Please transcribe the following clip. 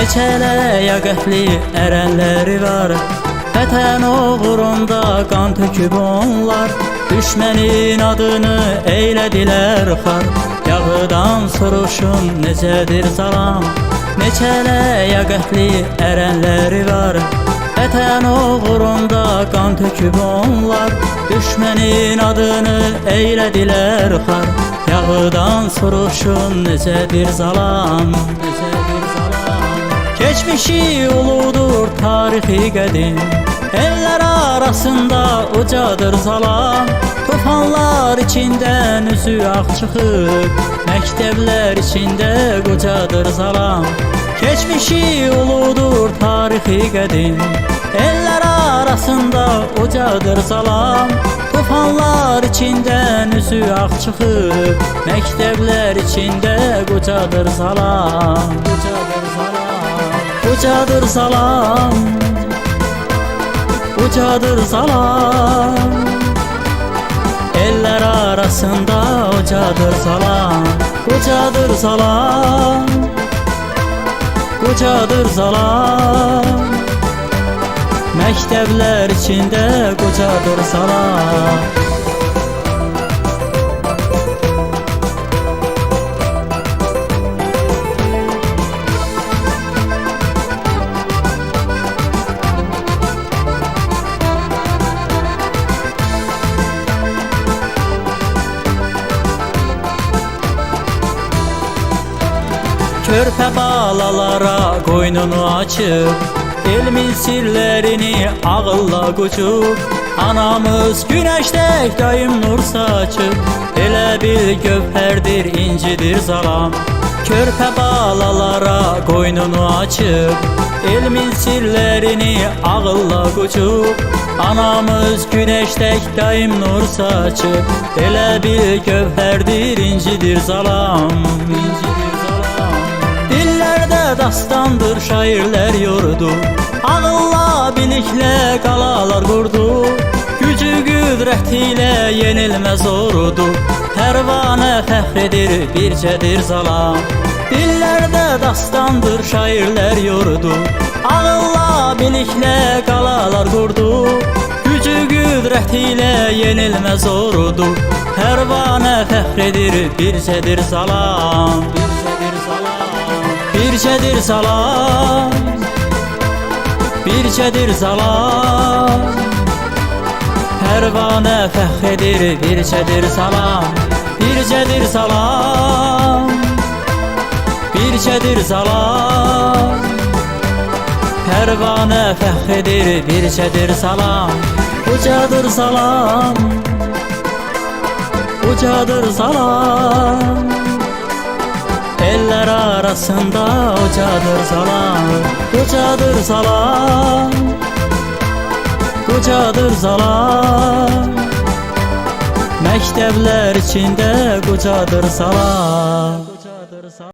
Neçələ yəqətli ərənləri var, vətən uğrunda qan töküb onlar. Düşmənin adını eylədilər xar, yağıdan soruşun necədir zalam. Neçələ yəqətli ərənləri var, vətən uğrunda qan töküb onlar. Düşmənin adını eylədilər xar, yağıdan soruşun necədir zalam, necədir zalam. Keçmişi uludur tarixi qədim, eller arasında ucadır zalam. Tufanlar içindən üzü ağ çıxıb, məktəblər içində qocadır zalam. Keçmişi uludur tarixi qədim, eller arasında ucadır zalam. Tufanlar içindən üzü ağ çıxıb, məktəblər içində qocadır zalam, qocadır zalam, qocadır zalam, ucadır zalam. Eller arasında ucadır zalam, ucadır zalam, ucadır zalam. Məktəblər içində qocadır zalam. Körpə balalara qoynunu açıb, elmin sirlərini ağılla qucub. Anamız günəşdək daim nur saçıb, elə bil gövhərdir, incidir zalam. Körpə balalara qoynunu açıb, elmin sirlərini ağılla qucub. Anamız günəşdək daim nur saçıb, elə bil gövhərdir, incidir zalam, incidir zalam. Dillərdə dastandır şairlər yurdu, ağılla biliklə qalalar qurdu. Gücü qüdrətilə yenilməz ordu, pərvanə fəxr edir, bircədir zalam. Dillərdə dastandır şairlər yurdu, ağılla biliklə qalalar qurdu. Gücü qüdrətilə yenilməz ordu, pərvanə fəxr edir, bircədir zalam, bircədir zalam, bircədir zalam, bircədir zalam. Pərvanə fəxr edir, bircədir zalam, bircədir zalam, bircədir zalam. Pərvanə fəxr edir, bircədir zalam, ucadır zalam, ucadır zalam. Eller arasında ucadır zalam, ucadır zalam, ucadır zalam. Məktəblər içində qocadır zalam.